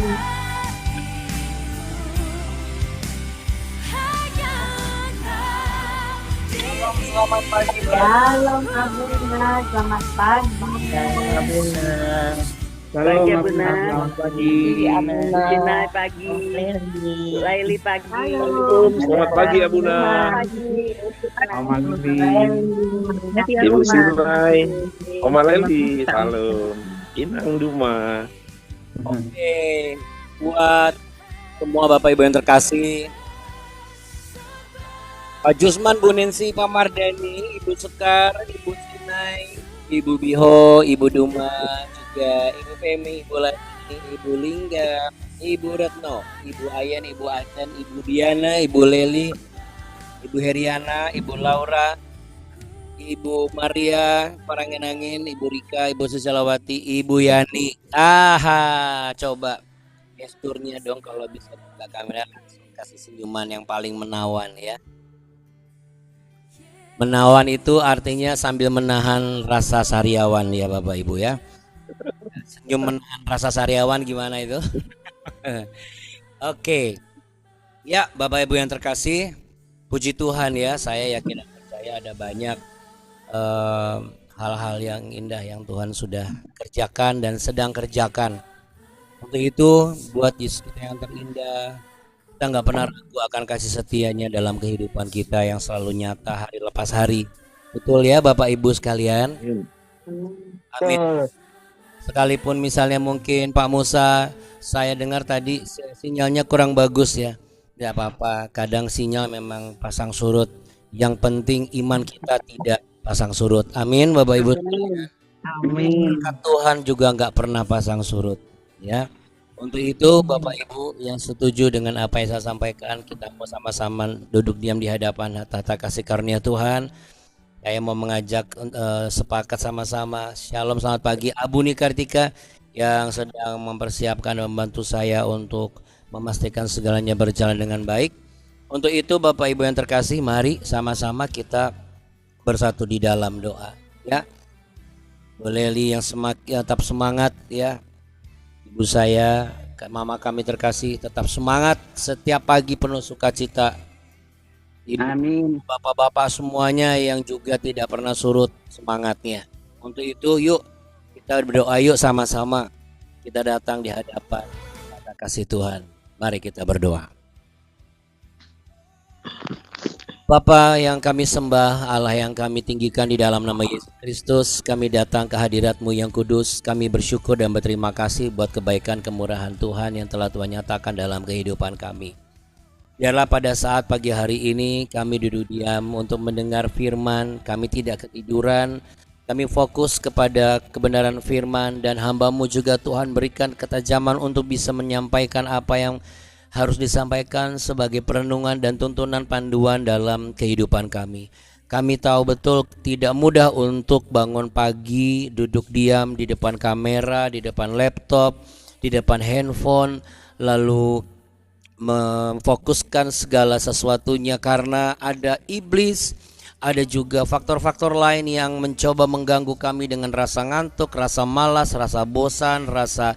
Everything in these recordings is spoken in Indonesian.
Selamat pagi, Shalom Abuna, selamat pagi. Abuna. Shalom Pagi, Abuna. Abuna. Selamat pagi. Abuna. Jinai pagi, Laili pagi. Halo. Selamat pagi Abuna. Selamat Mama Ibu Sinai, Oma Leli, salam. Inang Duma. Oke, buat semua Bapak Ibu yang terkasih, Pak Jusman, Bu Nensi, Pak Mardani, Ibu Sekar, Ibu Sinai, Ibu Biho, Ibu Duma, juga Ibu Femi, Ibu Lani, Ibu Lingga, Ibu Retno, Ibu Ayan, Ibu Acan, Ibu Diana, Ibu Leli, Ibu Heriana, Ibu Laura, Ibu Maria Parangenangin, Ibu Rika, Ibu Susilawati, Ibu Yani. Coba gesturnya dong kalau bisa buka kamera, langsung kasih senyuman yang paling menawan ya. Menawan itu artinya sambil menahan rasa sariawan ya Bapak Ibu ya. Senyum menahan rasa sariawan gimana itu? Oke. Ya Bapak Ibu yang terkasih, puji Tuhan ya, saya yakin dan percaya ada banyak hal-hal yang indah yang Tuhan sudah kerjakan dan sedang kerjakan. Untuk itu buat Yesus kita yang terindah, kita nggak pernah ragu akan kasih setianya dalam kehidupan kita yang selalu nyata hari lepas hari. Betul ya Bapak Ibu sekalian? Amin. Sekalipun misalnya mungkin Pak Musa, saya dengar tadi sinyalnya kurang bagus ya. Tidak apa-apa, kadang sinyal memang pasang surut. Yang penting iman kita tidak pasang surut. Amin Bapak Ibu. Amin. Berkat Tuhan juga nggak pernah pasang surut ya. Untuk itu Bapak Ibu yang setuju dengan apa yang saya sampaikan, kita mau sama-sama duduk diam di hadapan tahta kasih karunia Tuhan. Saya mau mengajak sepakat sama-sama. Shalom, selamat pagi Abuni Kartika yang sedang mempersiapkan dan membantu saya untuk memastikan segalanya berjalan dengan baik. Untuk itu Bapak Ibu yang terkasih, mari sama-sama kita bersatu di dalam doa ya. Boleh yang tetap semangat ya. Ibu saya, mama kami terkasih, tetap semangat setiap pagi penuh sukacita. Amin. Bapak-bapak semuanya yang juga tidak pernah surut semangatnya. Untuk itu yuk kita berdoa, yuk sama-sama kita datang di hadapan kata kasih Tuhan. Mari kita berdoa. Bapa yang kami sembah, Allah yang kami tinggikan di dalam nama Yesus Kristus, kami datang ke hadirat-Mu yang kudus. Kami bersyukur dan berterima kasih buat kebaikan kemurahan Tuhan yang telah Tuhan nyatakan dalam kehidupan kami. Biarlah pada saat pagi hari ini kami duduk diam untuk mendengar firman, kami tidak ketiduran, kami fokus kepada kebenaran firman, dan hamba-Mu juga Tuhan berikan ketajaman untuk bisa menyampaikan apa yang harus disampaikan sebagai perenungan dan tuntunan panduan dalam kehidupan kami. Kami tahu betul tidak mudah untuk bangun pagi, duduk diam di depan kamera, di depan laptop, di depan handphone, lalu memfokuskan segala sesuatunya karena ada iblis, ada juga faktor-faktor lain yang mencoba mengganggu kami dengan rasa ngantuk, rasa malas, rasa bosan, rasa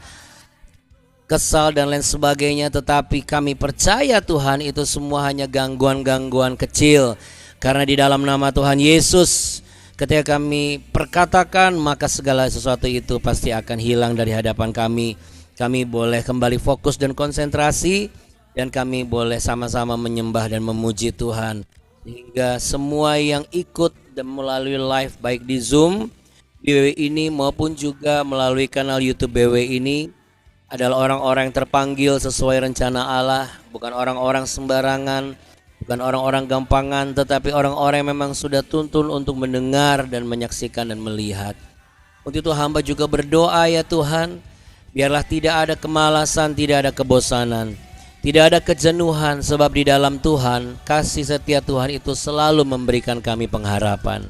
kesal dan lain sebagainya. Tetapi kami percaya Tuhan itu semua hanya gangguan-gangguan kecil, karena di dalam nama Tuhan Yesus ketika kami perkatakan, maka segala sesuatu itu pasti akan hilang dari hadapan kami. Kami boleh kembali fokus dan konsentrasi, dan kami boleh sama-sama menyembah dan memuji Tuhan. Sehingga semua yang ikut dan melalui live baik di Zoom BW ini maupun juga melalui kanal YouTube BW ini adalah orang-orang yang terpanggil sesuai rencana Allah, bukan orang-orang sembarangan, bukan orang-orang gampangan, tetapi orang-orang yang memang sudah tuntun untuk mendengar dan menyaksikan dan melihat. Untuk itu hamba juga berdoa ya Tuhan, biarlah tidak ada kemalasan, tidak ada kebosanan, tidak ada kejenuhan, sebab di dalam Tuhan kasih setia Tuhan itu selalu memberikan kami pengharapan,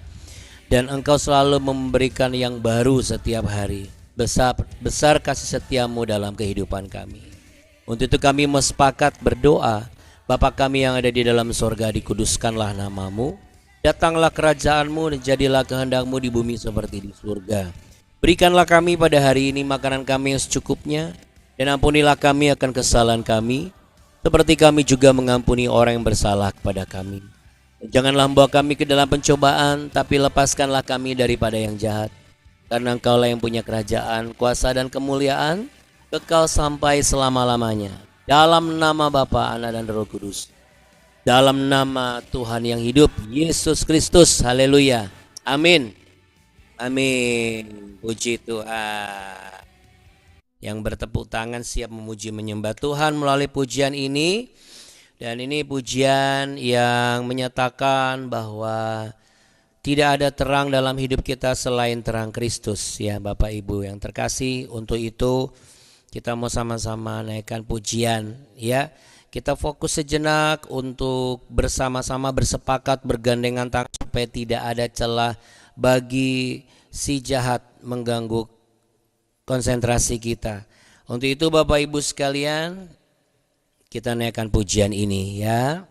dan Engkau selalu memberikan yang baru setiap hari. Besar kasih setiamu dalam kehidupan kami. Untuk itu kami mau sepakat berdoa. Bapa kami yang ada di dalam sorga, dikuduskanlah namamu, datanglah kerajaanmu, dan jadilah kehendakmu di bumi seperti di surga. Berikanlah kami pada hari ini makanan kami yang secukupnya, Dan ampunilah kami akan kesalahan kami, seperti kami juga mengampuni orang yang bersalah kepada kami. Janganlah membawa kami ke dalam pencobaan, tapi lepaskanlah kami daripada yang jahat. Karena Engkaulah yang punya kerajaan, kuasa dan kemuliaan, kekal sampai selama-lamanya. Dalam nama Bapa, Anak dan Roh Kudus. Dalam nama Tuhan yang hidup, Yesus Kristus. Haleluya. Amin. Amin. Puji Tuhan. Yang bertepuk tangan siap memuji menyembah Tuhan melalui pujian ini. Dan ini pujian yang menyatakan bahwa tidak ada terang dalam hidup kita selain terang Kristus, ya Bapak Ibu yang terkasih. Untuk itu kita mau sama-sama naikkan pujian, ya. Kita fokus sejenak untuk bersama-sama bersepakat bergandengan tangan supaya tidak ada celah bagi si jahat mengganggu konsentrasi kita. Untuk itu Bapak Ibu sekalian, kita naikkan pujian ini, ya.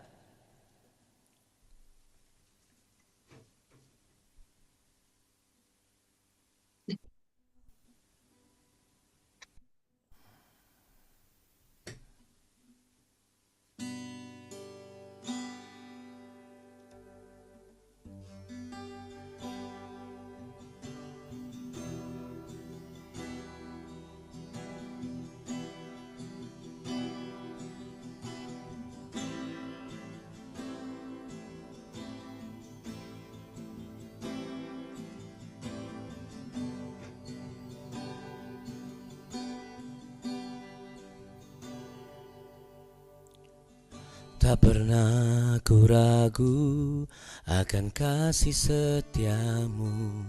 Tak pernah ku ragu akan kasih setiamu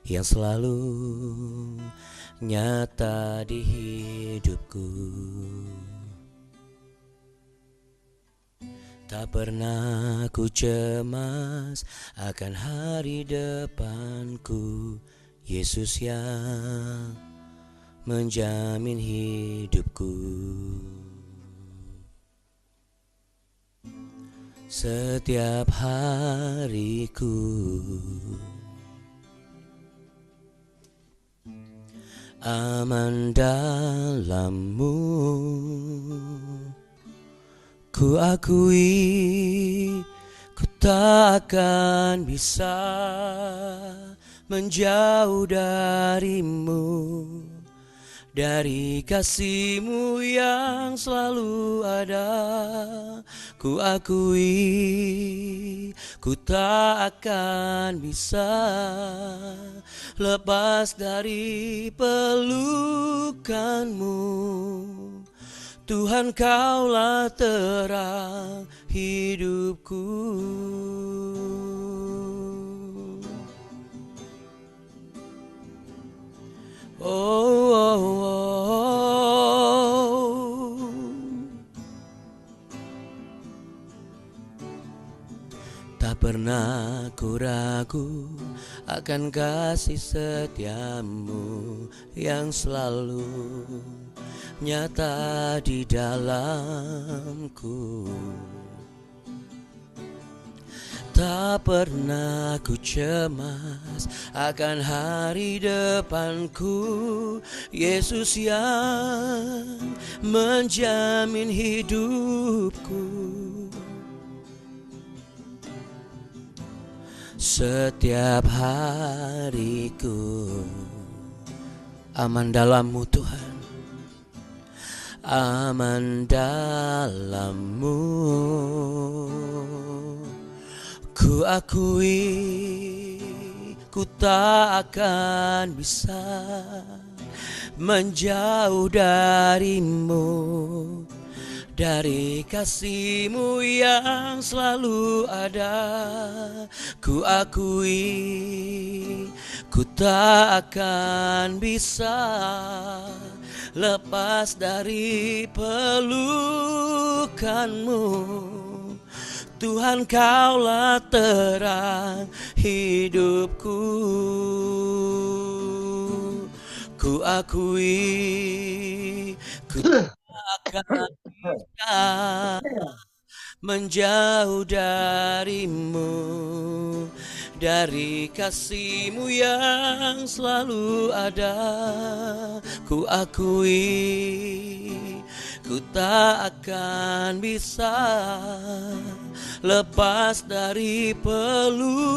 yang selalu nyata di hidupku. Tak pernah ku cemas akan hari depanku, Yesus yang menjamin hidupku. Setiap hariku aman dalam-Mu, ku akui ku tak akan bisa menjauh dari-Mu. Dari kasih-Mu yang selalu ada, ku akui ku tak akan bisa lepas dari pelukan-Mu. Tuhan, Kaulah terang hidupku. Oh, oh, oh. Tak pernah ku ragu akan kasih setiamu yang selalu nyata di dalamku. Tak pernah ku cemas akan hari depanku, Yesus yang menjamin hidupku. Setiap hariku aman dalam-Mu Tuhan, aman dalam-Mu. Ku akui ku tak akan bisa menjauh dari-Mu. Dari kasih-Mu yang selalu ada, ku akui ku tak akan bisa lepas dari pelukan-Mu. Tuhan, Kaulah terang hidupku. Ku akui ku tak akan bisa menjauh dari-Mu. Dari kasih-Mu yang selalu ada, ku akui ku tak akan bisa lepas dari pelukanmu.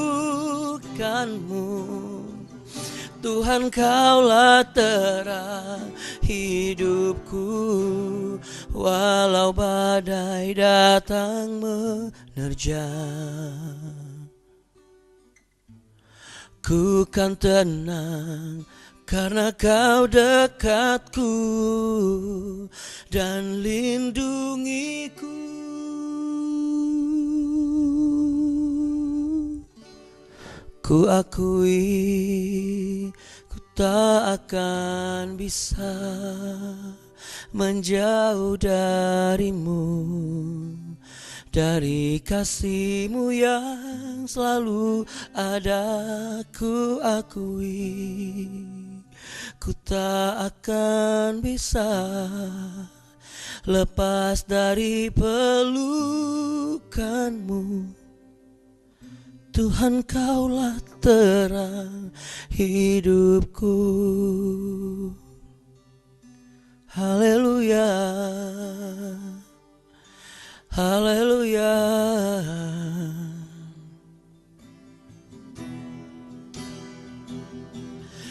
Tuhan, Kaulah terang hidupku, walau badai datang menerjang. Ku kan tenang karena Kau dekatku dan lindungiku. Ku akui ku tak akan bisa menjauh darimu, dari kasih-Mu yang selalu ada. Ku akui ku tak akan bisa lepas dari pelukan-Mu. Tuhan, Kaulah terang hidupku. Haleluya, haleluya.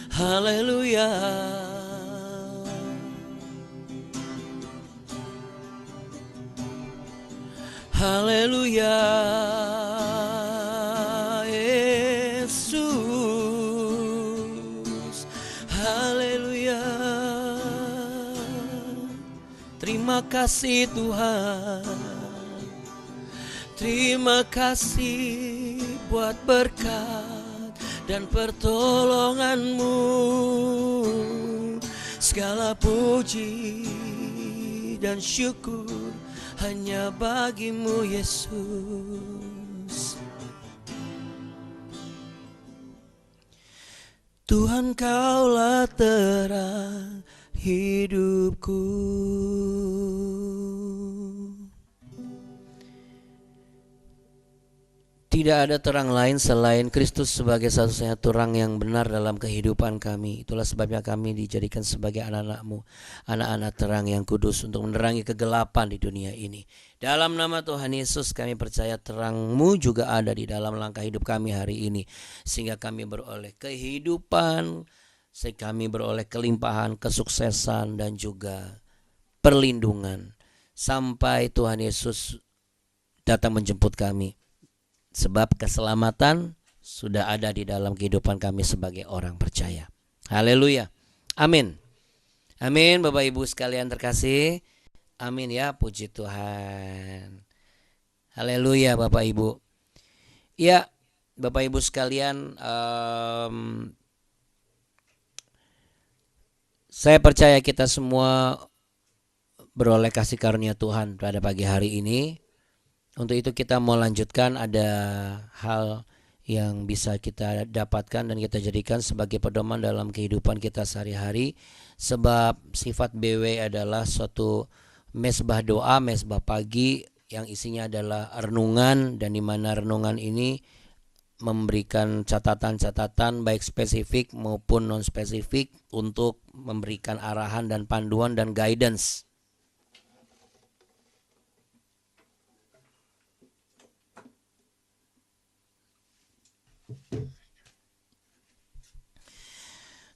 Haleluya. Haleluya. Yesus. Haleluya. Terima kasih Tuhan. Terima kasih buat berkat dan pertolongan-Mu. Segala puji dan syukur hanya bagi-Mu, Yesus. Tuhan, Kaulah terang hidupku. Tidak ada terang lain selain Kristus sebagai satu-satunya terang yang benar dalam kehidupan kami. Itulah sebabnya kami dijadikan sebagai anak-anak-Mu, anak-anak terang yang kudus untuk menerangi kegelapan di dunia ini. Dalam nama Tuhan Yesus kami percaya terang-Mu juga ada di dalam langkah hidup kami hari ini. Sehingga kami beroleh kehidupan, sehingga kami beroleh kelimpahan, kesuksesan dan juga perlindungan. Sampai Tuhan Yesus datang menjemput kami. Sebab keselamatan sudah ada di dalam kehidupan kami sebagai orang percaya. Haleluya. Amin. Amin Bapak Ibu sekalian terkasih. Amin ya, puji Tuhan. Haleluya Bapak Ibu. Ya Bapak Ibu sekalian, saya percaya kita semua beroleh kasih karunia Tuhan pada pagi hari ini. Untuk itu kita mau lanjutkan, ada hal yang bisa kita dapatkan dan kita jadikan sebagai pedoman dalam kehidupan kita sehari-hari. Sebab sifat BW adalah suatu mesbah doa, mesbah pagi yang isinya adalah renungan, dan di mana renungan ini memberikan catatan-catatan baik spesifik maupun non spesifik untuk memberikan arahan dan panduan dan guidance.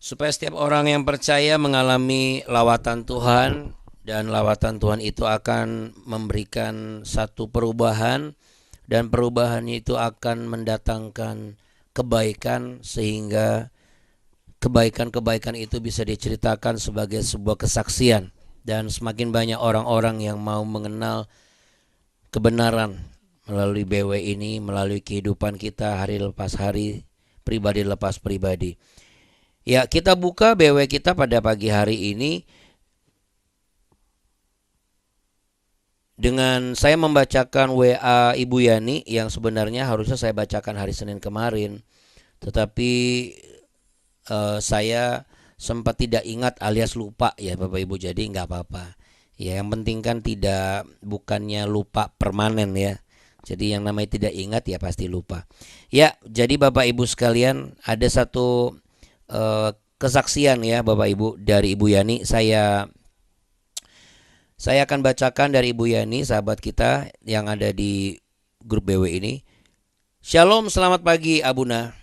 Supaya setiap orang yang percaya mengalami lawatan Tuhan, dan lawatan Tuhan itu akan memberikan satu perubahan, dan perubahan itu akan mendatangkan kebaikan, sehingga kebaikan-kebaikan itu bisa diceritakan sebagai sebuah kesaksian, dan semakin banyak orang-orang yang mau mengenal kebenaran melalui BW ini, melalui kehidupan kita hari lepas hari, pribadi lepas pribadi. Ya, kita buka BW kita pada pagi hari ini dengan saya membacakan WA Ibu Yani yang sebenarnya harusnya saya bacakan hari Senin kemarin. Tetapi saya sempat tidak ingat alias lupa ya Bapak Ibu, jadi nggak apa-apa. Ya, yang penting kan bukannya lupa permanen ya. Jadi yang namanya tidak ingat ya pasti lupa. Ya, jadi Bapak Ibu sekalian, ada satu kesaksian ya Bapak Ibu dari Ibu Yani. Saya Saya akan bacakan dari Ibu Yani, sahabat kita yang ada di grup BW ini. Shalom, selamat pagi Abuna.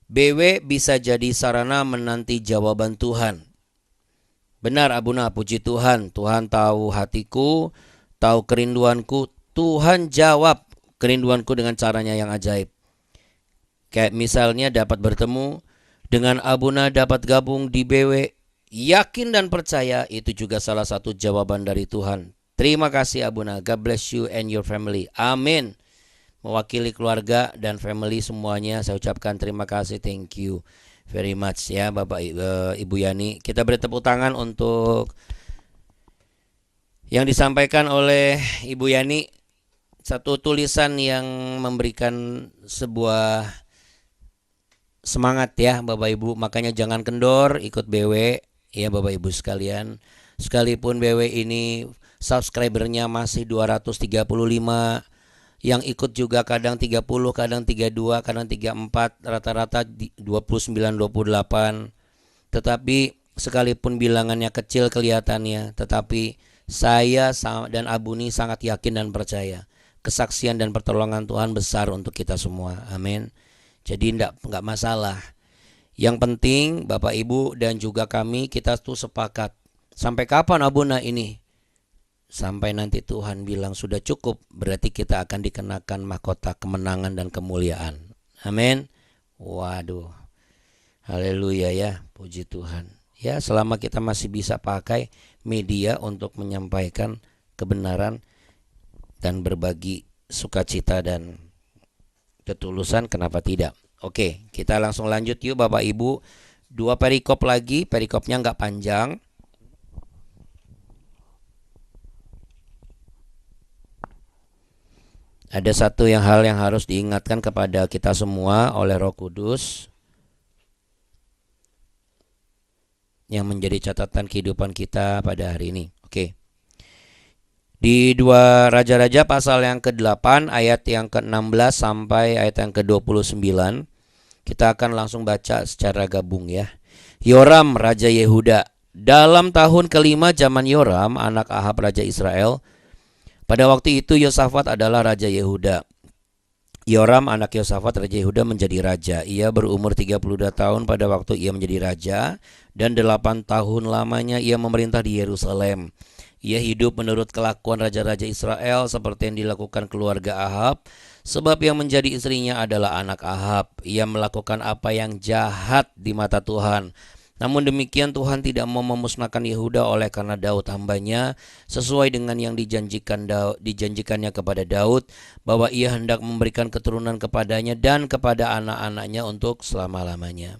BW bisa jadi sarana menanti jawaban Tuhan. Benar Abuna, puji Tuhan. Tuhan tahu hatiku, tahu kerinduanku. Tuhan jawab kerinduanku dengan caranya yang ajaib. Kayak misalnya dapat bertemu dengan Abuna, dapat gabung di BW. Yakin dan percaya itu juga salah satu jawaban dari Tuhan. Terima kasih Abuna. God bless you and your family. Amin. Mewakili keluarga dan family semuanya saya ucapkan terima kasih. Thank you very much ya Bapak Ibu Yani. Kita beri tepuk tangan untuk yang disampaikan oleh Ibu Yani. Satu tulisan yang memberikan sebuah semangat ya Bapak Ibu. Makanya jangan kendor ikut BW ya Bapak Ibu sekalian. Sekalipun BW ini subscribernya masih 235, yang ikut juga kadang 30, kadang 32, kadang 34, rata-rata 29, 28. Tetapi sekalipun bilangannya kecil kelihatannya, tetapi saya dan Abuni sangat yakin dan percaya kesaksian dan pertolongan Tuhan besar untuk kita semua. Amin. Jadi enggak masalah. Yang penting Bapak Ibu dan juga kami kita tuh sepakat. Sampai kapan Abuna ini? Sampai nanti Tuhan bilang sudah cukup, berarti kita akan dikenakan mahkota kemenangan dan kemuliaan. Amin. Waduh. Haleluya ya, puji Tuhan. Ya, selama kita masih bisa pakai media untuk menyampaikan kebenaran dan berbagi sukacita dan ketulusan, kenapa tidak? Oke, kita langsung lanjut yuk Bapak Ibu. 2 perikop lagi, perikopnya nggak panjang. Ada satu hal yang harus diingatkan kepada kita semua oleh Roh Kudus yang menjadi catatan kehidupan kita pada hari ini. Oke. Di 2 Raja-Raja pasal yang ke-8 ayat yang ke-16 sampai ayat yang ke-29 kita akan langsung baca secara gabung ya. Yoram Raja Yehuda. Dalam tahun ke-5 zaman Yoram anak Ahab Raja Israel, pada waktu itu Yosafat adalah Raja Yehuda. Yoram anak Yosafat Raja Yehuda menjadi raja. Ia berumur 32 tahun pada waktu ia menjadi raja, dan 8 tahun lamanya ia memerintah di Yerusalem. Ia hidup menurut kelakuan raja-raja Israel seperti yang dilakukan keluarga Ahab, sebab yang menjadi istrinya adalah anak Ahab. Ia melakukan apa yang jahat di mata Tuhan. Namun demikian Tuhan tidak mau memusnahkan Yehuda oleh karena Daud hambanya, sesuai dengan yang dijanjikannya kepada Daud, bahwa ia hendak memberikan keturunan kepadanya dan kepada anak-anaknya untuk selama-lamanya.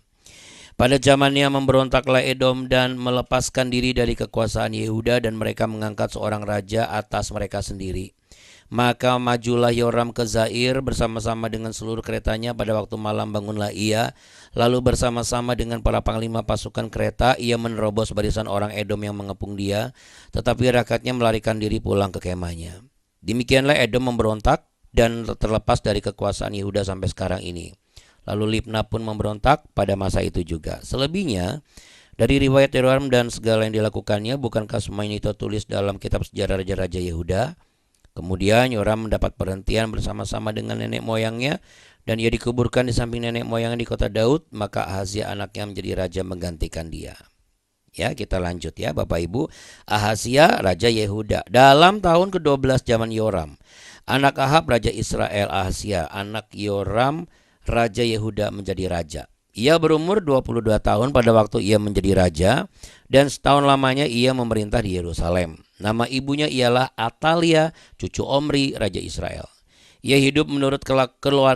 Pada zamannya memberontaklah Edom dan melepaskan diri dari kekuasaan Yehuda, dan mereka mengangkat seorang raja atas mereka sendiri. Maka majulah Yoram ke Zair bersama-sama dengan seluruh keretanya. Pada waktu malam bangunlah ia, lalu bersama-sama dengan para panglima pasukan kereta ia menerobos barisan orang Edom yang mengepung dia, tetapi rakyatnya melarikan diri pulang ke kemahnya. Demikianlah Edom memberontak dan terlepas dari kekuasaan Yehuda sampai sekarang ini. Lalu Libna pun memberontak pada masa itu juga. Selebihnya dari riwayat Yoram dan segala yang dilakukannya, bukankah semua ini tertulis dalam kitab sejarah raja-raja Yehuda? Kemudian Yoram mendapat perhentian bersama-sama dengan nenek moyangnya, dan ia dikuburkan di samping nenek moyangnya di kota Daud. Maka Ahazia anaknya menjadi raja menggantikan dia. Ya, kita lanjut ya Bapak Ibu. Ahazia Raja Yehuda. Dalam tahun ke-12 zaman Yoram anak Ahab Raja Israel, Ahazia anak Yoram Raja Yehuda menjadi raja. Ia berumur 22 tahun pada waktu ia menjadi raja, dan setahun lamanya ia memerintah di Yerusalem. Nama ibunya ialah Atalia, cucu Omri, Raja Israel. Ia hidup menurut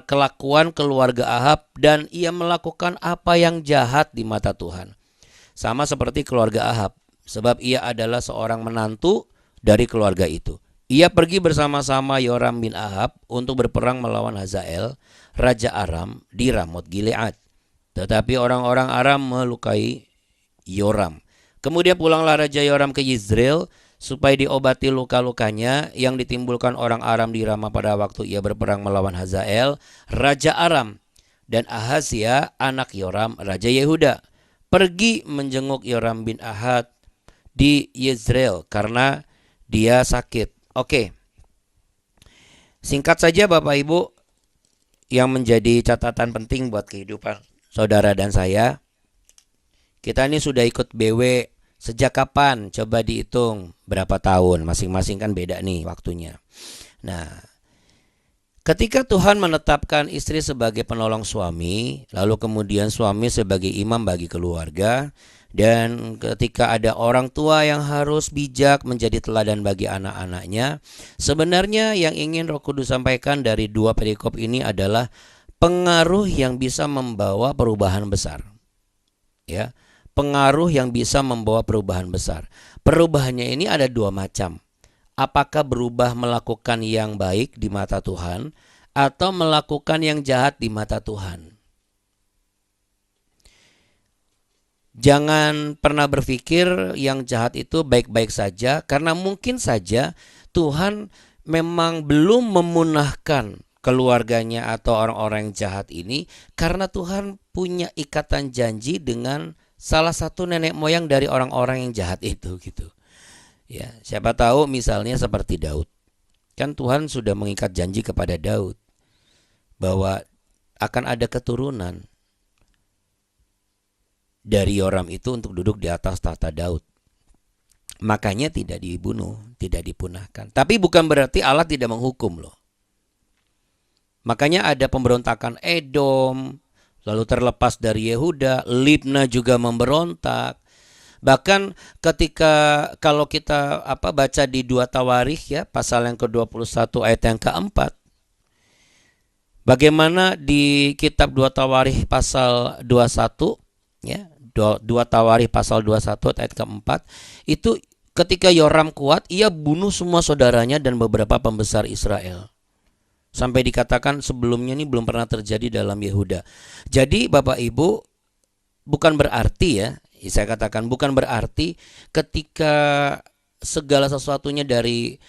kelakuan keluarga Ahab, dan ia melakukan apa yang jahat di mata Tuhan. Sama seperti keluarga Ahab, sebab ia adalah seorang menantu dari keluarga itu. Ia pergi bersama-sama Yoram bin Ahab untuk berperang melawan Hazael, Raja Aram, di Ramot Gilead. Tetapi orang-orang Aram melukai Yoram. Kemudian pulanglah Raja Yoram ke Yizreel supaya diobati luka-lukanya yang ditimbulkan orang Aram di Rama pada waktu ia berperang melawan Hazael, Raja Aram. Dan Ahazia anak Yoram Raja Yehuda pergi menjenguk Yoram bin Ahab di Yizreel karena dia sakit. Oke. Singkat saja Bapak Ibu, yang menjadi catatan penting buat kehidupan saudara dan saya. Kita ini sudah ikut BW sejak kapan? Coba dihitung berapa tahun. Masing-masing kan beda nih waktunya. Nah, ketika Tuhan menetapkan istri sebagai penolong suami, lalu kemudian suami sebagai imam bagi keluarga, dan ketika ada orang tua yang harus bijak menjadi teladan bagi anak-anaknya, sebenarnya yang ingin Roh Kudus sampaikan dari dua perikop ini adalah pengaruh yang bisa membawa perubahan besar. Ya, pengaruh yang bisa membawa perubahan besar. Perubahannya ini ada dua macam. Apakah berubah melakukan yang baik di mata Tuhan atau melakukan yang jahat di mata Tuhan? Jangan pernah berpikir yang jahat itu baik-baik saja, karena mungkin saja Tuhan memang belum memunahkan keluarganya atau orang-orang yang jahat ini karena Tuhan punya ikatan janji dengan salah satu nenek moyang dari orang-orang yang jahat itu gitu. Ya, siapa tahu misalnya seperti Daud. Kan Tuhan sudah mengikat janji kepada Daud bahwa akan ada keturunan dari Yoram itu untuk duduk di atas tahta Daud. Makanya tidak dibunuh, tidak dipunahkan. Tapi bukan berarti Allah tidak menghukum loh. Makanya ada pemberontakan Edom, lalu terlepas dari Yehuda, Libna juga memberontak. Bahkan ketika kalau kita baca di 2 Tawarikh ya, pasal yang ke-21 ayat yang keempat. Bagaimana di kitab 2 Tawarikh pasal 21 ya, 2 Tawarikh pasal 21 ayat keempat, itu ketika Yoram kuat, ia bunuh semua saudaranya dan beberapa pembesar Israel. Sampai dikatakan sebelumnya ini belum pernah terjadi dalam Yehuda. Jadi Bapak Ibu, bukan berarti ya, saya katakan bukan berarti ketika segala sesuatunya dari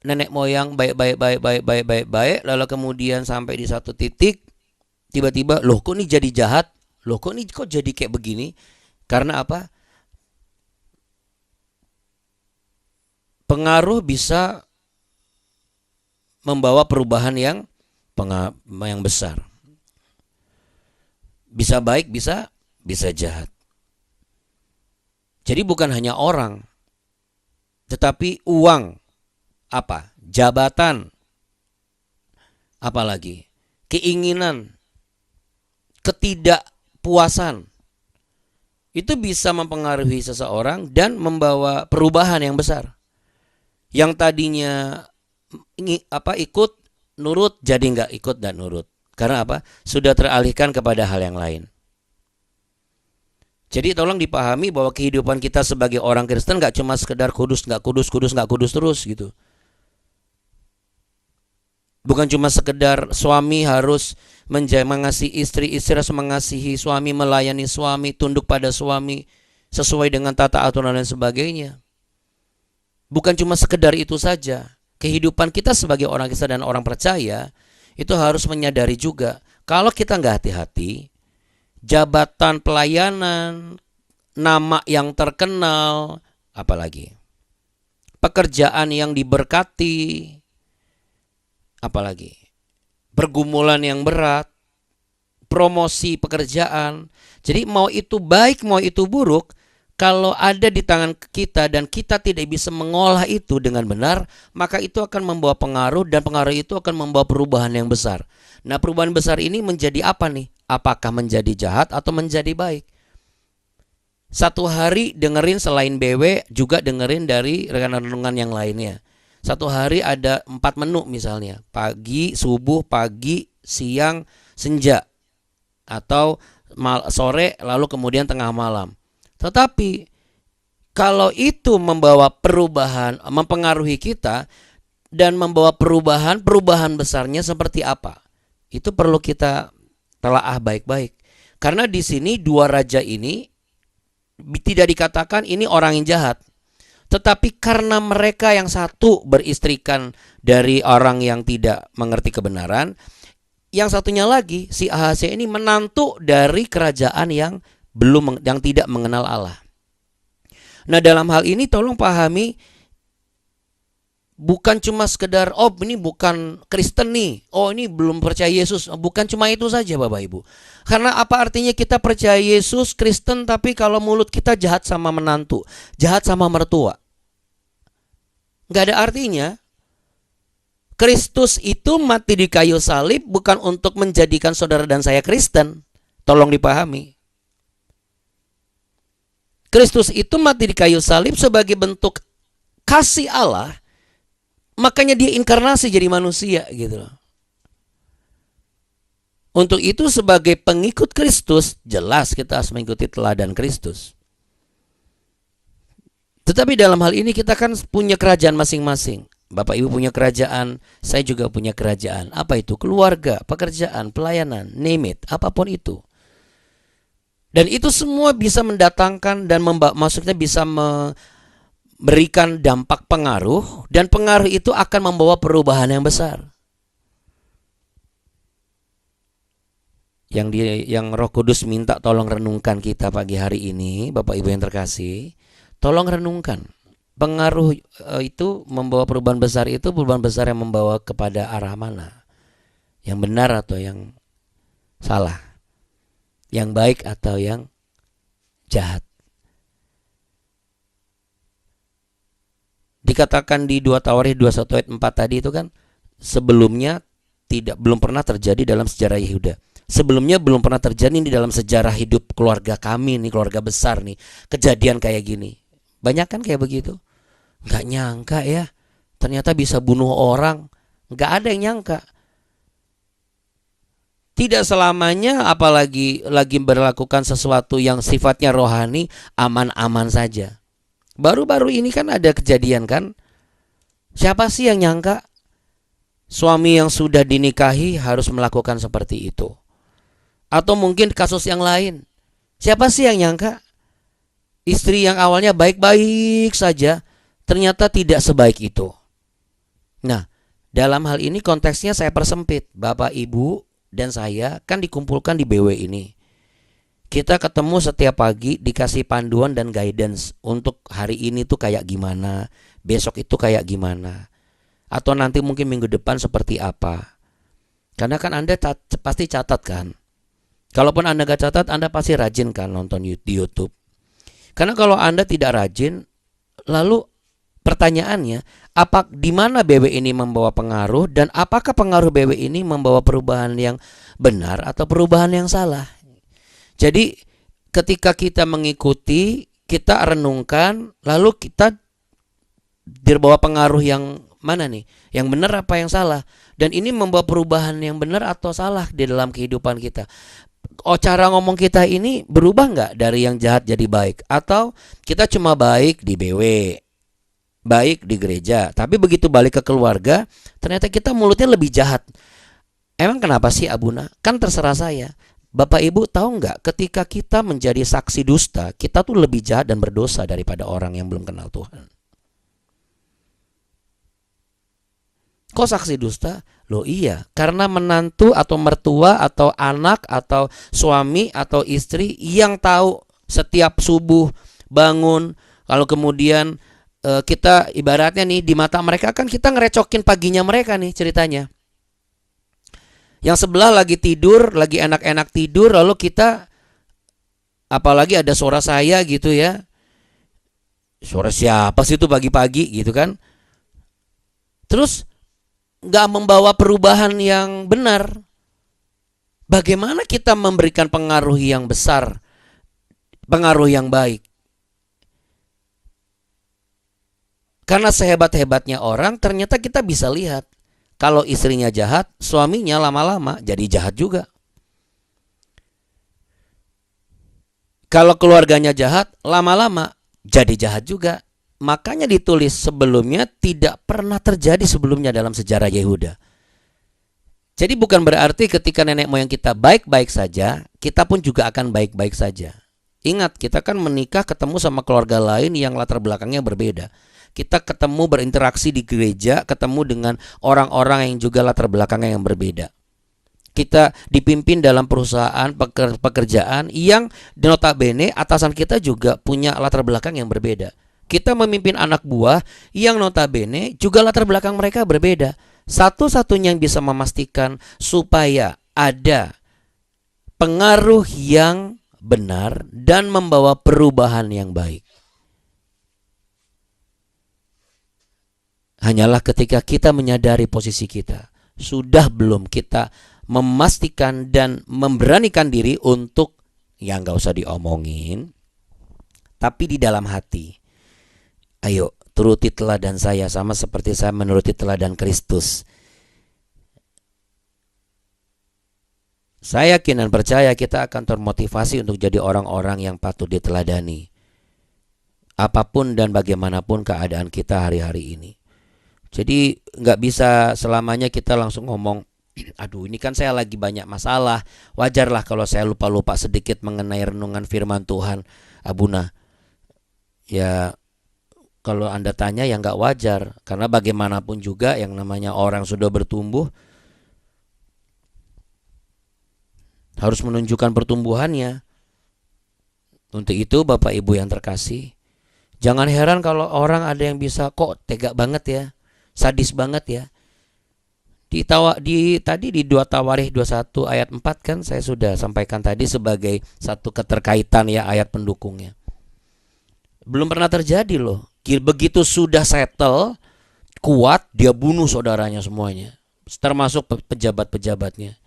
nenek moyang baik, lalu kemudian sampai di satu titik tiba-tiba loh kok ini jadi jahat, loh kok ini kok jadi kayak begini. Karena apa? Pengaruh bisa membawa perubahan yang besar. Bisa baik, bisa jahat. Jadi bukan hanya orang, tetapi uang, jabatan, apalagi keinginan, ketidakpuasan, itu bisa mempengaruhi seseorang dan membawa perubahan yang besar. Yang tadinya ikut nurut jadi nggak ikut dan nurut. Karena apa? Sudah teralihkan kepada hal yang lain. Jadi tolong dipahami bahwa kehidupan kita sebagai orang Kristen nggak cuma sekedar kudus terus gitu. Bukan cuma sekedar suami harus mengasihi istri harus mengasihi suami, melayani suami, tunduk pada suami sesuai dengan tata aturan dan sebagainya. Bukan cuma sekedar itu saja. Kehidupan kita sebagai orang Kristen dan orang percaya itu harus menyadari juga kalau kita nggak hati-hati, jabatan pelayanan, nama yang terkenal, apalagi pekerjaan yang diberkati, apalagi pergumulan yang berat, promosi pekerjaan. Jadi mau itu baik mau itu buruk, kalau ada di tangan kita dan kita tidak bisa mengolah itu dengan benar, maka itu akan membawa pengaruh dan pengaruh itu akan membawa perubahan yang besar. Nah, perubahan besar ini menjadi apa nih? Apakah menjadi jahat atau menjadi baik? Satu hari dengerin selain BW juga dengerin dari renungan yang lainnya. Satu hari ada 4 menu misalnya. Pagi, subuh, pagi, siang, senja. Atau sore lalu kemudian tengah malam. Tetapi kalau itu membawa perubahan, mempengaruhi kita dan membawa perubahan besarnya seperti apa? Itu perlu kita telaah baik-baik. Karena di sini 2 raja ini tidak dikatakan ini orang yang jahat. Tetapi karena mereka yang satu beristrikan dari orang yang tidak mengerti kebenaran, yang satunya lagi si Ahazia ini menantu dari kerajaan yang tidak mengenal Allah. Nah, dalam hal ini tolong pahami Bukan cuma sekedar, oh ini bukan Kristen nih, oh ini belum percaya Yesus. Bukan cuma itu saja Bapak Ibu. Karena apa artinya kita percaya Yesus, Kristen, tapi kalau mulut kita jahat sama menantu, jahat sama mertua? Gak ada artinya. Kristus itu mati di kayu salib bukan untuk menjadikan saudara dan saya Kristen. Tolong dipahami. Kristus itu mati di kayu salib sebagai bentuk kasih Allah. Makanya dia inkarnasi jadi manusia gitu loh. Untuk itu sebagai pengikut Kristus, jelas kita harus mengikuti teladan Kristus. Tetapi dalam hal ini kita kan punya kerajaan masing-masing. Bapak Ibu punya kerajaan, saya juga punya kerajaan. Apa itu? Keluarga, pekerjaan, pelayanan, name it, apapun itu. Dan itu semua bisa mendatangkan dan maksudnya bisa berikan dampak pengaruh, dan pengaruh itu akan membawa perubahan yang besar. Yang Roh Kudus minta tolong renungkan kita pagi hari ini, Bapak Ibu yang terkasih, tolong renungkan. Pengaruh itu membawa perubahan besar, itu perubahan besar yang membawa kepada arah mana? Yang benar atau yang salah? Yang baik atau yang jahat? Dikatakan di 2 Tawarikh 21 ayat 4 tadi itu kan sebelumnya belum pernah terjadi dalam sejarah Yehuda. Sebelumnya belum pernah terjadi di dalam sejarah hidup keluarga kami nih, keluarga besar nih, kejadian kayak gini. Banyak kan kayak begitu. Nggak nyangka ya, ternyata bisa bunuh orang. Nggak ada yang nyangka. Tidak selamanya apalagi lagi berlakukan sesuatu yang sifatnya rohani aman-aman saja. Baru-baru ini kan ada kejadian kan. Siapa sih yang nyangka suami yang sudah dinikahi harus melakukan seperti itu? Atau mungkin kasus yang lain. Siapa sih yang nyangka istri yang awalnya baik-baik saja ternyata tidak sebaik itu? Nah, dalam hal ini konteksnya saya persempit. Bapak, Ibu, dan saya kan dikumpulkan di BW ini. Kita ketemu setiap pagi, dikasih panduan dan guidance untuk hari ini tuh kayak gimana, besok itu kayak gimana, atau nanti mungkin minggu depan seperti apa. Karena kan Anda pasti catat kan. Kalaupun Anda gak catat, Anda pasti rajin kan nonton di YouTube. Karena kalau Anda tidak rajin, lalu pertanyaannya, di mana BW ini membawa pengaruh, dan apakah pengaruh BW ini membawa perubahan yang benar atau perubahan yang salah? Jadi ketika kita mengikuti, kita renungkan, lalu kita dibawa pengaruh yang mana nih? Yang benar apa yang salah? Dan ini membawa perubahan yang benar atau salah di dalam kehidupan kita. Oh, cara ngomong kita ini berubah nggak dari yang jahat jadi baik? Atau kita cuma baik di BW, baik di gereja, tapi begitu balik ke keluarga, ternyata kita mulutnya lebih jahat. Emang kenapa sih Abuna? Kan terserah saya. Bapak Ibu tahu nggak, ketika kita menjadi saksi dusta, kita tuh lebih jahat dan berdosa daripada orang yang belum kenal Tuhan. Kok saksi dusta? Loh iya, karena menantu atau mertua atau anak atau suami atau istri yang tahu setiap subuh bangun, kalau kemudian kita ibaratnya nih di mata mereka kan kita ngerecokin paginya mereka nih ceritanya. Yang sebelah lagi tidur, lagi enak-enak tidur, lalu kita apalagi ada suara saya gitu ya. Suara siapa sih itu pagi-pagi gitu kan. Terus gak membawa perubahan yang benar. Bagaimana kita memberikan pengaruh yang besar, pengaruh yang baik? Karena sehebat-hebatnya orang, ternyata kita bisa lihat kalau istrinya jahat, suaminya lama-lama jadi jahat juga. Kalau keluarganya jahat, lama-lama jadi jahat juga. Makanya ditulis sebelumnya tidak pernah terjadi sebelumnya dalam sejarah Yehuda. Jadi bukan berarti ketika nenek moyang kita baik-baik saja, kita pun juga akan baik-baik saja. Ingat, kita kan menikah ketemu sama keluarga lain yang latar belakangnya berbeda. Kita ketemu berinteraksi di gereja, ketemu dengan orang-orang yang juga latar belakangnya yang berbeda. Kita dipimpin dalam perusahaan pekerjaan yang notabene atasan kita juga punya latar belakang yang berbeda. kita memimpin anak buah yang notabene juga latar belakang mereka berbeda. Satu-satunya yang bisa memastikan supaya ada pengaruh yang benar dan membawa perubahan yang baik hanyalah ketika kita menyadari posisi kita. Sudah belum kita memastikan dan memberanikan diri untuk, ya nggak usah diomongin, tapi di dalam hati, ayo turuti teladan saya sama seperti saya menuruti teladan Kristus. Saya yakin dan percaya kita akan termotivasi untuk jadi orang-orang yang patut diteladani. Apapun dan bagaimanapun keadaan kita hari-hari ini. Jadi nggak bisa selamanya kita langsung ngomong, aduh ini kan saya lagi banyak masalah. Wajarlah kalau saya lupa-lupa sedikit mengenai renungan firman Tuhan, Abuna. Ya kalau Anda tanya ya nggak wajar. Karena bagaimanapun juga yang namanya orang sudah bertumbuh harus menunjukkan pertumbuhannya. Untuk itu Bapak Ibu yang terkasih, jangan heran kalau orang ada yang bisa kok tega banget ya, sadis banget ya. Tadi di 2 Tawarikh 21 ayat 4 kan saya sudah sampaikan tadi sebagai satu keterkaitan ya ayat pendukungnya. Belum pernah terjadi loh. Begitu sudah settle, kuat, dia bunuh saudaranya semuanya, termasuk pejabat-pejabatnya.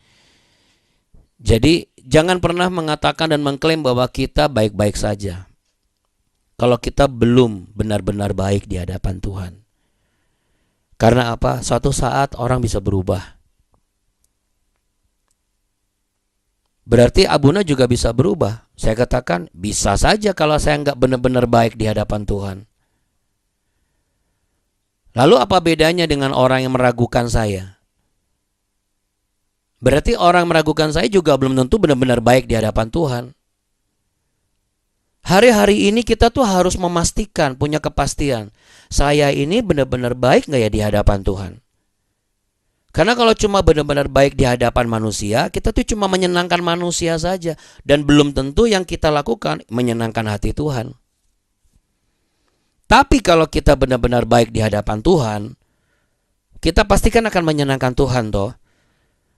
Jadi jangan pernah mengatakan dan mengklaim bahwa kita baik-baik saja kalau kita belum benar-benar baik di hadapan Tuhan. Karena apa? Suatu saat orang bisa berubah. Berarti Abuna juga bisa berubah. Saya katakan bisa saja kalau saya nggak benar-benar baik di hadapan Tuhan. Lalu apa bedanya dengan orang yang meragukan saya? Berarti orang meragukan saya juga belum tentu benar-benar baik di hadapan Tuhan. Hari-hari ini kita tuh harus memastikan, punya kepastian. Saya ini benar-benar baik gak ya di hadapan Tuhan? Karena kalau cuma benar-benar baik di hadapan manusia, kita tuh cuma menyenangkan manusia saja. Dan belum tentu yang kita lakukan menyenangkan hati Tuhan. Tapi kalau kita benar-benar baik di hadapan Tuhan, kita pastikan akan menyenangkan Tuhan toh.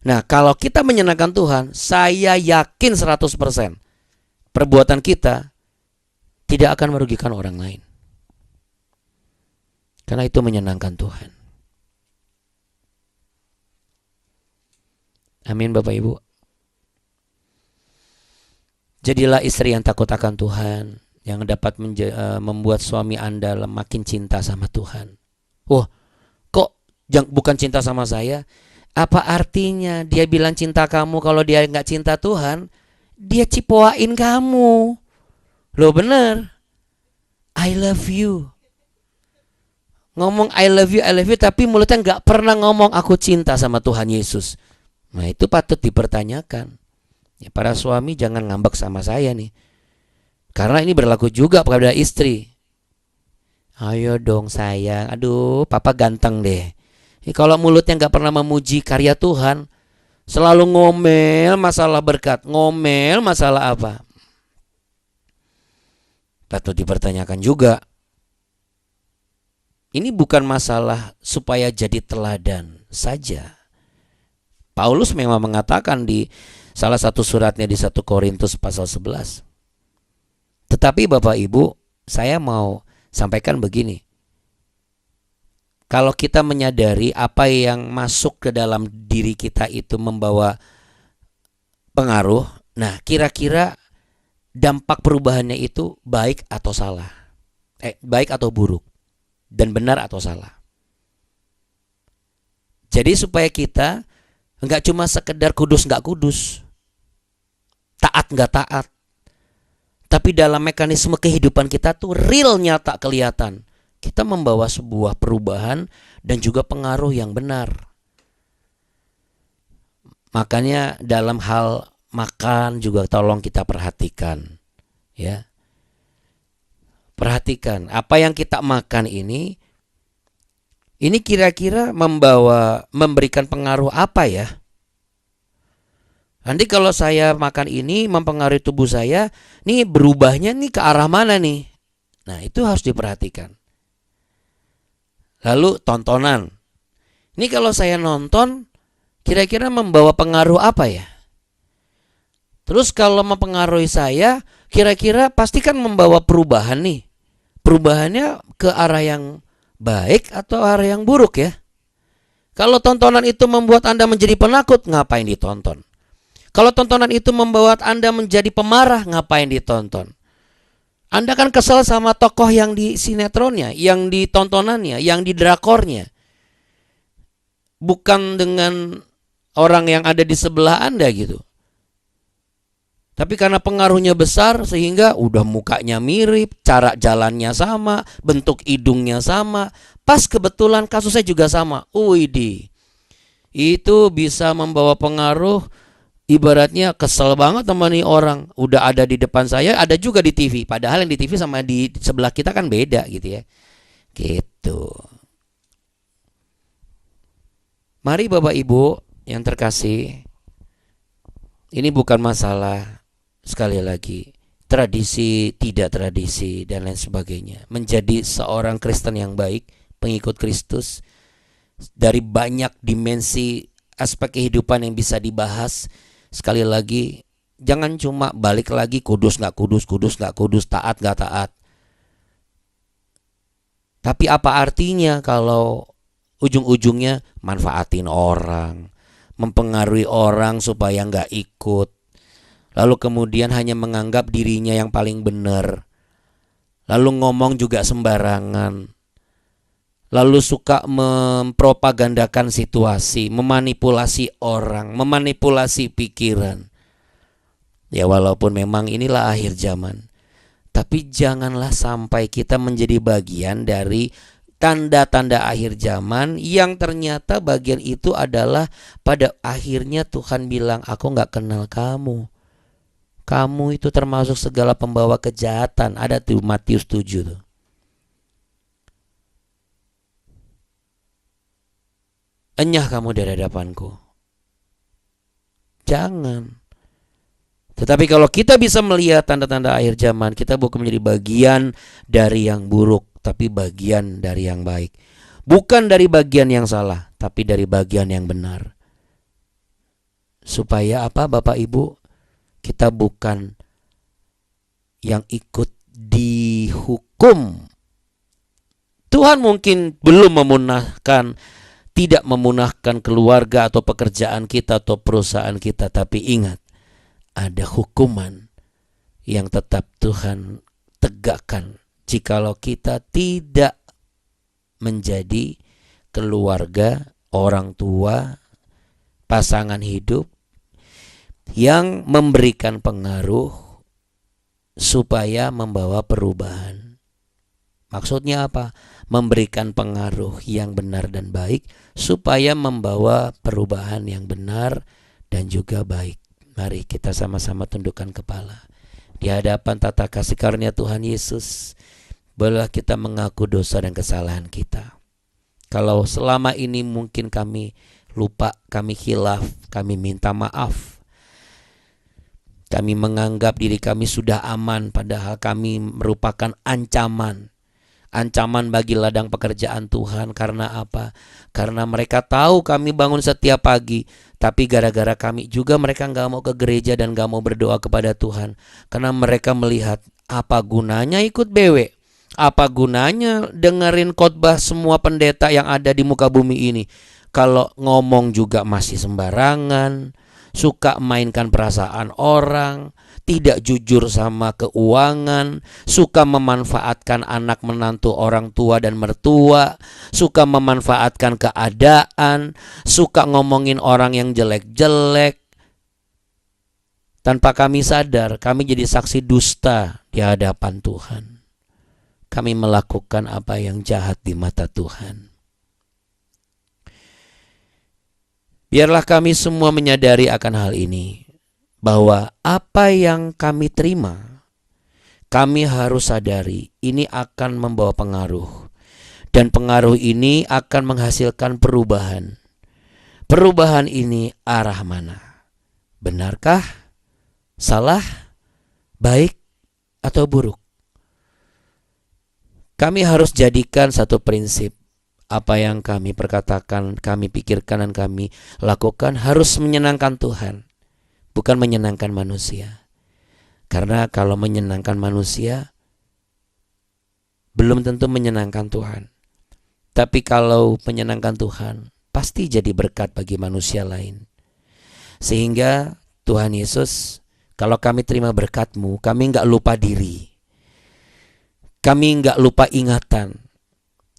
Nah, kalau kita menyenangkan Tuhan, saya yakin 100% perbuatan kita tidak akan merugikan orang lain. Karena itu menyenangkan Tuhan. Amin Bapak Ibu. Jadilah istri yang takut akan Tuhan, yang dapat membuat suami Anda makin cinta sama Tuhan. Wah, kok bukan cinta sama saya? Apa artinya dia bilang cinta kamu kalau dia nggak cinta Tuhan? Dia cipoain kamu. Loh bener, I love you. Ngomong I love you, tapi mulutnya nggak pernah ngomong aku cinta sama Tuhan Yesus. Nah itu patut dipertanyakan. Ya, para suami jangan ngambek sama saya nih. Karena ini berlaku juga pada istri. Ayo dong sayang, aduh papa ganteng deh. Kalau mulutnya nggak pernah memuji karya Tuhan, selalu ngomel masalah berkat, ngomel masalah apa? Patut dipertanyakan juga. Ini bukan masalah supaya jadi teladan saja. Paulus memang mengatakan di salah satu suratnya di 1 Korintus pasal 11. Tetapi Bapak Ibu, saya mau sampaikan begini. Kalau kita menyadari apa yang masuk ke dalam diri kita itu membawa pengaruh, nah kira-kira dampak perubahannya itu baik atau salah, baik atau buruk, dan benar atau salah. Jadi supaya kita nggak cuma sekedar kudus nggak kudus, taat nggak taat, tapi dalam mekanisme kehidupan kita tuh real nyata kelihatan. Kita membawa sebuah perubahan dan juga pengaruh yang benar. Makanya dalam hal makan juga tolong kita perhatikan, ya. Perhatikan apa yang kita makan ini kira-kira memberikan pengaruh apa ya? Nanti kalau saya makan ini mempengaruhi tubuh saya, nih berubahnya nih ke arah mana nih? Nah, itu harus diperhatikan. Lalu tontonan. Ini kalau saya nonton, kira-kira membawa pengaruh apa ya? Terus kalau mempengaruhi saya, kira-kira pasti kan membawa perubahan nih. Perubahannya ke arah yang baik atau arah yang buruk ya? Kalau tontonan itu membuat Anda menjadi penakut, ngapain ditonton? Kalau tontonan itu membuat Anda menjadi pemarah, ngapain ditonton? Anda kan kesel sama tokoh yang di sinetronnya, yang di tontonannya, yang di drakornya. Bukan dengan orang yang ada di sebelah Anda gitu. Tapi karena pengaruhnya besar sehingga udah mukanya mirip, cara jalannya sama, bentuk hidungnya sama. Pas kebetulan kasusnya juga sama. Widih. Itu bisa membawa pengaruh. Ibaratnya kesel banget sama nih orang. Udah ada di depan saya, ada juga di TV. Padahal yang di TV sama di sebelah kita kan beda gitu ya. Gitu. Mari Bapak Ibu yang terkasih. Ini bukan masalah, sekali lagi, tradisi, tidak tradisi, dan lain sebagainya. Menjadi seorang Kristen yang baik, pengikut Kristus, dari banyak dimensi aspek kehidupan yang bisa dibahas. Sekali lagi, jangan cuma balik lagi kudus nggak kudus, kudus nggak kudus, taat nggak taat. Tapi apa artinya kalau ujung-ujungnya manfaatin orang, mempengaruhi orang supaya nggak ikut, lalu kemudian hanya menganggap dirinya yang paling benar, lalu ngomong juga sembarangan, lalu suka mempropagandakan situasi, memanipulasi orang, memanipulasi pikiran. Ya walaupun memang inilah akhir zaman, tapi janganlah sampai kita menjadi bagian dari tanda-tanda akhir zaman yang ternyata bagian itu adalah pada akhirnya Tuhan bilang, aku gak kenal kamu. Kamu itu termasuk segala pembawa kejahatan. Ada tuh Matius 7 tuh. Enyah kamu dari hadapanku. Jangan. Tetapi kalau kita bisa melihat tanda-tanda akhir zaman, kita bukan menjadi bagian dari yang buruk, tapi bagian dari yang baik. Bukan dari bagian yang salah, tapi dari bagian yang benar. Supaya apa Bapak Ibu? Kita bukan yang ikut dihukum. Tuhan mungkin belum memunahkan, tidak memunahkan keluarga atau pekerjaan kita atau perusahaan kita. Tapi ingat, ada hukuman yang tetap Tuhan tegakkan jikalau kita tidak menjadi keluarga, orang tua, pasangan hidup yang memberikan pengaruh supaya membawa perubahan. Maksudnya apa? Memberikan pengaruh yang benar dan baik supaya membawa perubahan yang benar dan juga baik. Mari kita sama-sama tundukkan kepala di hadapan tata kasih karunia Tuhan Yesus. Bolehlah kita mengaku dosa dan kesalahan kita. Kalau selama ini mungkin kami lupa, kami khilaf, kami minta maaf. Kami menganggap diri kami sudah aman, padahal kami merupakan ancaman. Ancaman bagi ladang pekerjaan Tuhan. Karena apa? Karena mereka tahu kami bangun setiap pagi, tapi gara-gara kami juga mereka gak mau ke gereja dan gak mau berdoa kepada Tuhan. Karena mereka melihat, apa gunanya ikut BW? Apa gunanya dengerin khotbah semua pendeta yang ada di muka bumi ini kalau ngomong juga masih sembarangan, suka mainkan perasaan orang, tidak jujur sama keuangan, suka memanfaatkan anak menantu orang tua dan mertua, suka memanfaatkan keadaan, suka ngomongin orang yang jelek-jelek. Tanpa kami sadar, kami jadi saksi dusta di hadapan Tuhan. Kami melakukan apa yang jahat di mata Tuhan. Biarlah kami semua menyadari akan hal ini, bahwa apa yang kami terima, kami harus sadari ini akan membawa pengaruh. Dan pengaruh ini akan menghasilkan perubahan. Perubahan ini arah mana? Benarkah? Salah? Baik? Atau buruk? Kami harus jadikan satu prinsip. Apa yang kami perkatakan, kami pikirkan, dan kami lakukan harus menyenangkan Tuhan, bukan menyenangkan manusia. Karena kalau menyenangkan manusia, belum tentu menyenangkan Tuhan. Tapi kalau menyenangkan Tuhan, pasti jadi berkat bagi manusia lain. Sehingga Tuhan Yesus, kalau kami terima berkat-Mu, kami enggak lupa diri. Kami enggak lupa ingatan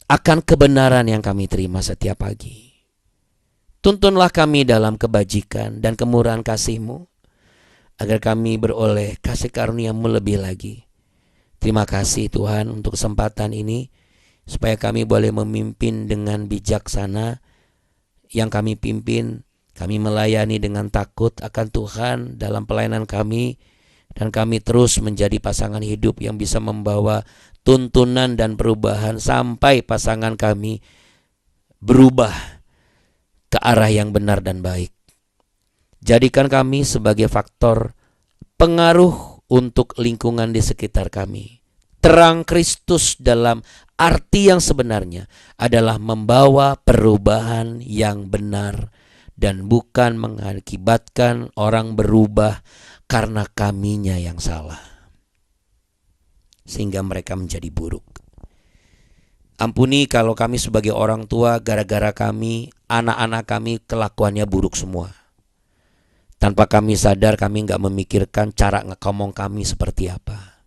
akan kebenaran yang kami terima setiap pagi. Tuntunlah kami dalam kebajikan dan kemurahan kasih-Mu, agar kami beroleh kasih karunia-Mu lebih lagi. Terima kasih Tuhan untuk kesempatan ini, supaya kami boleh memimpin dengan bijaksana. Yang kami pimpin, kami melayani dengan takut akan Tuhan dalam pelayanan kami, dan kami terus menjadi pasangan hidup yang bisa membawa tuntunan dan perubahan sampai pasangan kami berubah ke arah yang benar dan baik. Jadikan kami sebagai faktor pengaruh untuk lingkungan di sekitar kami. Terang Kristus dalam arti yang sebenarnya adalah membawa perubahan yang benar dan bukan mengakibatkan orang berubah karena kaminya yang salah, sehingga mereka menjadi buruk. Ampuni kalau kami sebagai orang tua, gara-gara kami, anak-anak kami kelakuannya buruk semua. Tanpa kami sadar, kami nggak memikirkan cara ngomong kami seperti apa.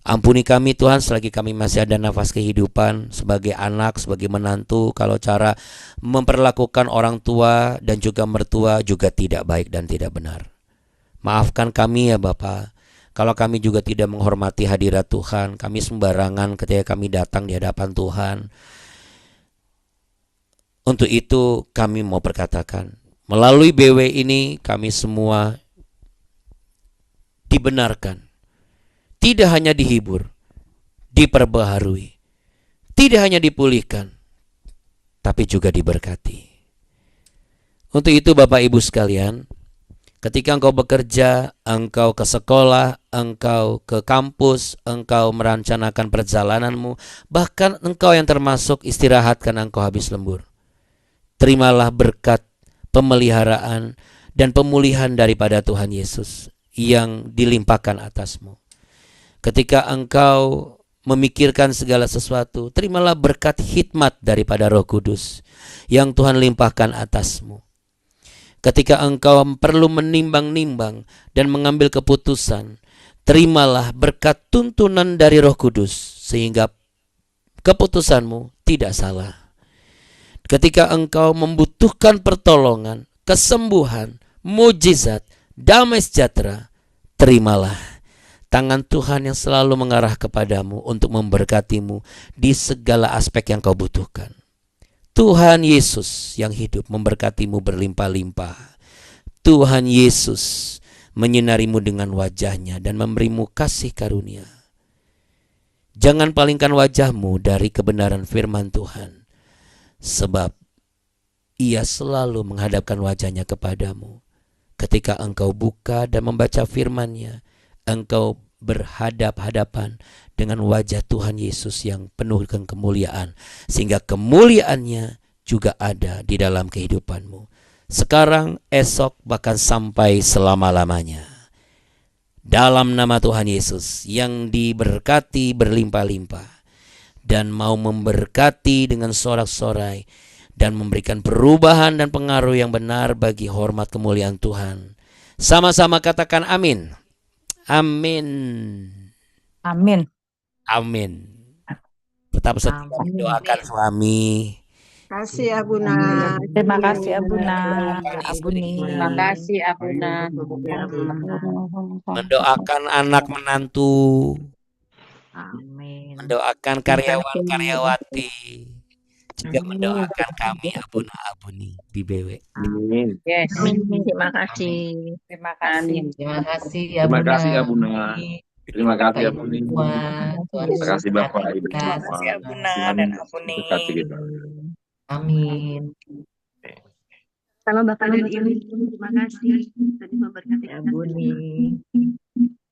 Ampuni kami Tuhan selagi kami masih ada nafas kehidupan, sebagai anak, sebagai menantu, kalau cara memperlakukan orang tua dan juga mertua juga tidak baik dan tidak benar. Maafkan kami ya Bapa, kalau kami juga tidak menghormati hadirat Tuhan, kami sembarangan ketika kami datang di hadapan Tuhan. Untuk itu kami mau perkatakan, melalui BW ini kami semua dibenarkan, tidak hanya dihibur, diperbaharui, tidak hanya dipulihkan, tapi juga diberkati. Untuk itu Bapak Ibu sekalian, ketika engkau bekerja, engkau ke sekolah, engkau ke kampus, engkau merencanakan perjalananmu, bahkan engkau yang termasuk istirahat karena engkau habis lembur, terimalah berkat pemeliharaan dan pemulihan daripada Tuhan Yesus yang dilimpahkan atasmu. Ketika engkau memikirkan segala sesuatu, terimalah berkat hikmat daripada Roh Kudus yang Tuhan limpahkan atasmu. Ketika engkau perlu menimbang-nimbang dan mengambil keputusan, terimalah berkat tuntunan dari Roh Kudus sehingga keputusanmu tidak salah. Ketika engkau membutuhkan pertolongan, kesembuhan, mujizat, damai sejahtera, terimalah tangan Tuhan yang selalu mengarah kepadamu untuk memberkatimu di segala aspek yang kau butuhkan. Tuhan Yesus yang hidup memberkatimu berlimpah-limpah. Tuhan Yesus menyinarimu dengan wajahnya dan memberimu kasih karunia. Jangan palingkan wajahmu dari kebenaran firman Tuhan, sebab Ia selalu menghadapkan wajahnya kepadamu. Ketika engkau buka dan membaca firman-Nya, engkau berhadap-hadapan dengan wajah Tuhan Yesus yang penuh dengan kemuliaan, sehingga kemuliaannya juga ada di dalam kehidupanmu sekarang, esok, bahkan sampai selama-lamanya. Dalam nama Tuhan Yesus yang diberkati berlimpah-limpah dan mau memberkati dengan sorak-sorai dan memberikan perubahan dan pengaruh yang benar bagi hormat kemuliaan Tuhan. Sama-sama katakan amin. Amin. Amin. Amin. Tetap setia mendoakan suami. Kasih Abuna. Terima kasih Abuna, Abuni. Terima kasih Abuna. Mendoakan anak menantu. Amin. Mendoakan karyawan-karyawati. Juga mendoakan kami Abuna Abuni di BW. Amin. Yes. Terima kasih. Terima kasih. Terima kasih Terima kasih Abuna. Abuna. Terima kasih Bapak Abuni. Ibu semua. Tuhan Terima kasih Bapak memberkati Ibu kita. semua. Terima kasih Abuna Tuhan dan Abuni. memberkati kita. Amin. Sama Bapak dan Ibu, terima kasih. Tadi memberkati kita. Abuni.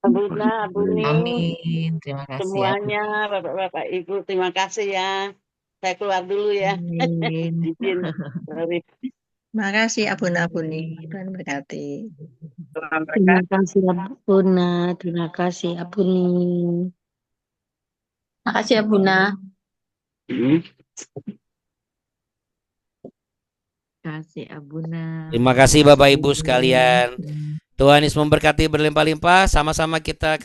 Bunda, Buni, Amin. Terima kasih, Abu. semuanya, Bapak-Bapak, Ibu, terima kasih ya. Saya keluar dulu ya. Amin. Izin. Sorry. Makasih Abuna-Abuni. Tuhan berkati. Terima kasih Abuna, terima kasih Abuni. Makasih Abuna. Kasih Abuna. Terima kasih Bapak Ibu sekalian. Tuhan Yesus memberkati berlimpah-limpah. Sama-sama kita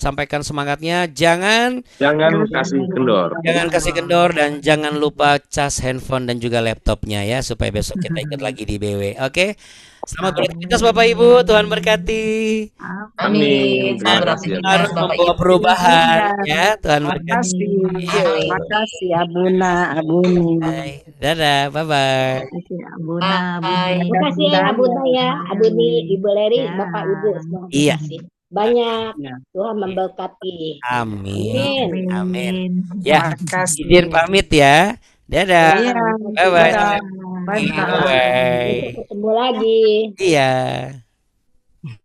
sampaikan semangatnya. Jangan kasih kendor. kasih kendor dan jangan lupa cas handphone dan juga laptopnya ya supaya besok kita ikut lagi di BW. Oke. Selamat beraktivitas Bapak Ibu. Tuhan berkati. Amin. Terima Selamat kasih. beraktivitas, Harus Bapak membawa Ibu. perubahan ya. Tuhan berkati. Makasih. Yuk. Makasih Abuna, Abuni. Bye. Dadah. Bye-bye. Makasih Abuna, Bye. Abuni. Terima kasih ya Abuna ya, Abuni, Ibu Leri, Ya. Bapak Ibu semua. Iya. Terima kasih. Banyak Ya. Tuhan memberkati. Amin. Amin. Amin. Ya. Makasih. Izin pamit ya. Dadah. Iya. Bye-bye. Dadah. Bye-bye. Besok ketemu lagi. Iya.